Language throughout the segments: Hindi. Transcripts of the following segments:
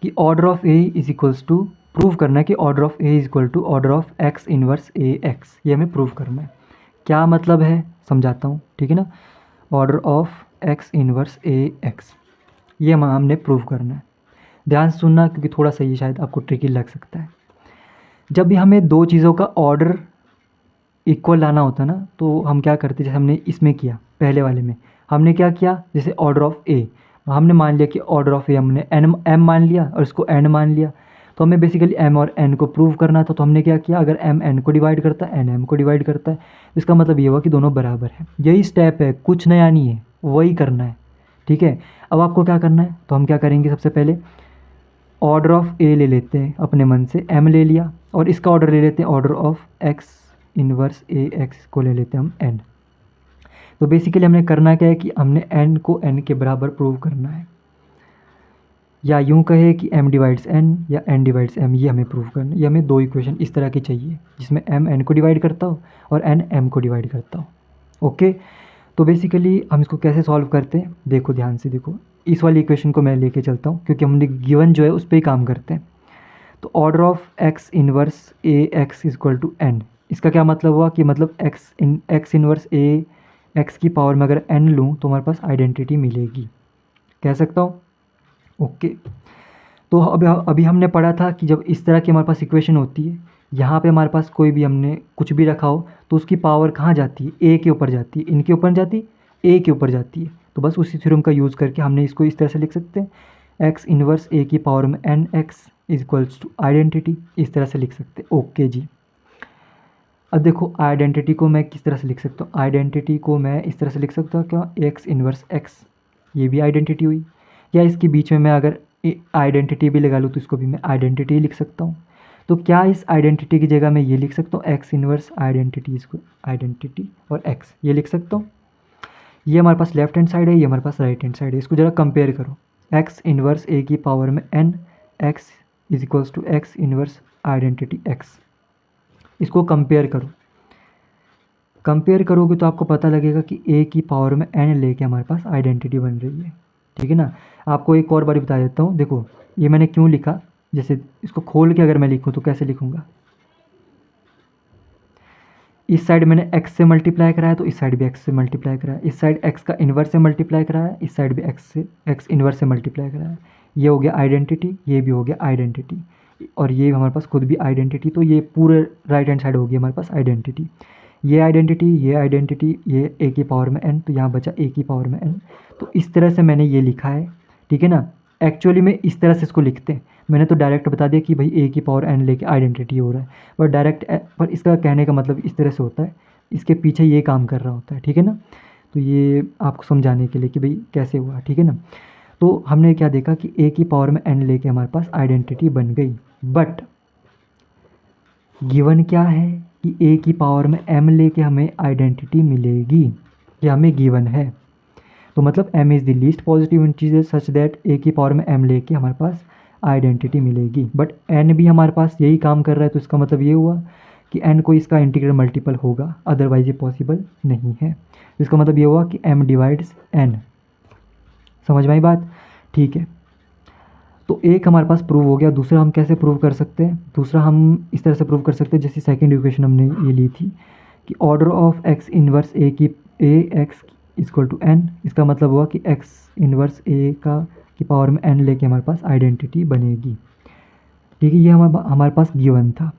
कि order of A is equals to, prove करना है कि order of A is equal to order of X inverse A X, ये हमें प्रूव करना है। क्या मतलब है समझाता हूँ, ठीक है ना। Order of X inverse A X, ये हमने प्रूव करना है। ध्यान से सुनना क्योंकि थोड़ा सा ये शायद आपको ट्रिकी लग सकता है। जब भी हमें दो चीज़ों का ऑर्डर इक्वल लाना होता है ना, तो हम क्या करते हैं, जैसे हमने इसमें किया पहले वाले में, हमने क्या किया, जैसे ऑर्डर ऑफ ए हमने मान लिया कि ऑर्डर ऑफ ए हमने एम मान लिया और इसको एन मान लिया। तो हमें बेसिकली एम और एन को प्रूव करना था, तो हमने क्या किया, अगर एम एन को डिवाइड करता है, एन एम को डिवाइड करता है, इसका मतलब ये हुआ कि दोनों बराबर है। यही स्टेप है, कुछ नया नहीं है, वही करना है, ठीक है। अब आपको क्या करना है, तो हम क्या करेंगे, सबसे पहले ऑर्डर ऑफ ए ले लेते हैं अपने मन से, एम ले लिया, और इसका ऑर्डर ले लेते हैं, order of X inverse A x को ले लेते हैं हम एन। तो बेसिकली हमने करना क्या है कि हमने एन को एन के बराबर प्रूव करना है, या यूं कहे कि एम डिवाइड्स एन या एन डिवाइड्स एम, ये हमें प्रूव करना है। ये हमें दो इक्वेशन इस तरह की चाहिए जिसमें एम एन को डिवाइड करता हो और एन एम को डिवाइड करता हो। ओके, तो बेसिकली हम इसको कैसे सॉल्व करते हैं, देखो ध्यान से देखो, इस वाली इक्वेशन को मैं लेके चलता हूँ क्योंकि हमने गिवन जो है उस पर ही काम करते हैं। तो order of X inverse A X is equal to N, इसका क्या मतलब हुआ कि मतलब एक्स इनवर्स ए एक्स की पावर में अगर एन लूँ तो हमारे पास आइडेंटिटी मिलेगी, कह सकता हूँ। ओके, तो अभी हमने पढ़ा था कि जब इस तरह की हमारे पास इक्वेशन होती है, यहाँ पे हमारे पास कोई भी हमने कुछ भी रखा हो तो उसकी पावर कहाँ जाती है, ए के ऊपर जाती है, इनके ऊपर जाती है, ए के ऊपर जाती है। तो बस उसी थ्योरम का यूज़ करके हमने इसको इस तरह से लिख सकते हैं, एक्स इनवर्स ए की पावर में N X is equals to identity, इस तरह से लिख सकते हैं। ओके जी, अब देखो आइडेंटिटी को मैं किस तरह से लिख सकता हूँ, आइडेंटिटी को मैं इस तरह से लिख सकता हूँ, क्या, एक्स इनवर्स एक्स, ये भी आइडेंटिटी हुई, या इसके बीच में मैं अगर आइडेंटिटी भी लगा लूँ तो इसको भी मैं आइडेंटिटी लिख सकता हूँ। तो क्या इस आइडेंटिटी की जगह मैं ये लिख सकता हूँ, एक्स इनवर्स आइडेंटिटी, इसको आइडेंटिटी और एक्स ये लिख सकता हूँ। ये हमारे पास लेफ्ट हैंड साइड है, ये हमारे पास राइट हैंड साइड है, इसको ज़रा कंपेयर करो, एक्स इनवर्स ए की पावर में N X is equals to X inverse identity X, इसको कंपेयर करो। कंपेयर करोगे तो आपको पता लगेगा कि ए की पावर में एन लेके हमारे पास आइडेंटिटी बन रही है, ठीक है ना। आपको एक और बार बता देता हूँ, देखो ये मैंने क्यों लिखा, जैसे इसको खोल के अगर मैं लिखूँ तो कैसे लिखूँगा, इस साइड मैंने x से मल्टीप्लाई कराया तो इस साइड भी x से मल्टीप्लाई कराया, इस साइड x का इन्वर्स से मल्टीप्लाई कराया, इस साइड भी x इन्वर्स से मल्टीप्लाई कराया। ये हो गया आइडेंटिटी, ये भी हो गया आइडेंटिटी, और ये हमारे पास खुद भी आइडेंटिटी, तो ये पूरे राइट हैंड साइड होगी हमारे पास आइडेंटिटी। ये आइडेंटिटी, ये आइडेंटिटी, ये a की पावर में n, तो यहाँ बचा a की पावर में n। तो इस तरह से मैंने ये लिखा है, ठीक है ना। एक्चुअली में इस तरह से इसको लिखते हैं, मैंने तो डायरेक्ट बता दिया कि भाई a की पावर n लेके आइडेंटिटी हो रहा है, पर डायरेक्ट पर इसका कहने का मतलब इस तरह से होता है, इसके पीछे ये काम कर रहा होता है, ठीक है ना। तो ये आपको समझाने के लिए कि भाई कैसे हुआ, ठीक है ना। तो हमने क्या देखा कि a की पावर में n लेके हमारे पास आइडेंटिटी बन गई, बट गिवन क्या है कि a की पावर में m लेके हमें आइडेंटिटी मिलेगी, ये हमें गिवन है। तो मतलब m is the least positive integer such that a की पावर में m लेके हमारे पास आइडेंटिटी मिलेगी, बट n भी हमारे पास यही काम कर रहा है, तो इसका मतलब ये हुआ कि n को इसका इंटीग्रल मल्टीपल होगा, अदरवाइज ये पॉसिबल नहीं है। इसका मतलब ये हुआ कि m डिवाइड्स n, समझ में आई बात, ठीक है। तो एक हमारे पास प्रूव हो गया, दूसरा हम कैसे प्रूव कर सकते हैं, दूसरा हम इस तरह से प्रूव कर सकते हैं, जैसे सेकंड इक्वेशन हमने ये ली थी कि ऑर्डर ऑफ एक्स इनवर्स ए की ए एक्स इक्वल टू एन, इसका मतलब हुआ कि एक्स इनवर्स ए का की पावर में एन लेके हमारे पास आइडेंटिटी बनेगी, ठीक है। ये हमारे पास गिवन था।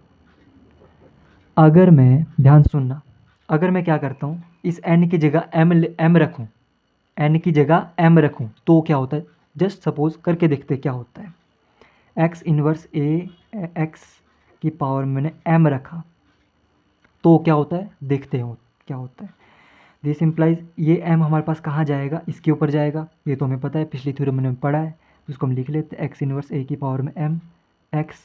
अगर मैं, ध्यान सुनना, अगर मैं क्या करता हूँ, इस एन की जगह एम रखूँ, एन की जगह एम रखूँ तो क्या होता है, जस्ट सपोज करके देखते क्या होता है। एक्स इनवर्स ए एक्स की पावर में मैंने एम रखा तो क्या होता है, देखते हो क्या होता है। दिस इम्प्लाइज ये एम हमारे पास कहाँ जाएगा, इसके ऊपर जाएगा, ये तो हमें पता है, पिछली थ्योरम में हमने पढ़ा है, तो इसको हम लिख लेते हैं, एक्स इनवर्स ए की पावर में एम एक्स,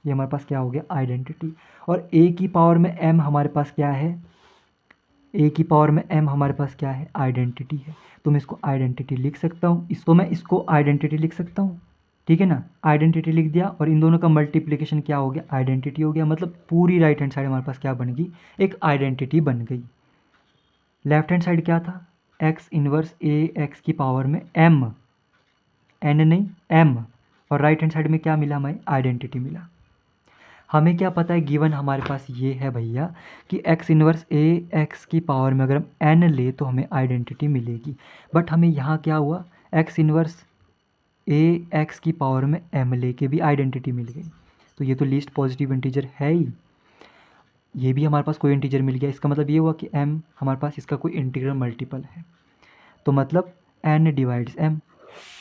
ये हमारे पास क्या हो गया, आइडेंटिटी। और ए की पावर में एम हमारे पास क्या है, ए की पावर में एम हमारे पास क्या है, आइडेंटिटी है, तो मैं इसको आइडेंटिटी लिख सकता हूँ, इसको मैं इसको आइडेंटिटी लिख सकता हूँ, ठीक है ना। आइडेंटिटी लिख दिया और इन दोनों का मल्टीप्लिकेशन क्या हो गया, आइडेंटिटी हो गया, मतलब पूरी राइट हैंड साइड हमारे पास क्या बन गई, एक आइडेंटिटी बन गई। लेफ्ट हैंड साइड क्या था, एक्स इनवर्स ए एक्स की पावर में एम, एन नहीं एम, और राइट हैंड साइड में क्या मिला, हमें आइडेंटिटी मिला। हमें क्या पता है, गिवन हमारे पास ये है भैया कि एक्स इन्वर्स ए एक्स की पावर में अगर हम एन ले तो हमें आइडेंटिटी मिलेगी। बट हमें यहाँ क्या हुआ, एक्स इन्वर्स ए एक्स की पावर में एम ले के भी आइडेंटिटी मिल गई। तो ये तो लीस्ट पॉजिटिव इंटीजर है ही, ये भी हमारे पास कोई इंटीजर मिल गया। इसका मतलब ये हुआ कि एम हमारे पास इसका कोई इंटीग्रल मल्टीपल है, तो मतलब एन डिवाइड्स एम।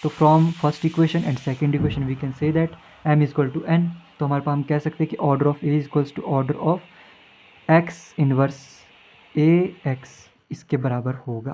तो from first equation and second equation we can say that M is equal to N. तो हमारे पास हम कह सकते हैं कि order of A is equals to order of X inverse A X इसके बराबर होगा।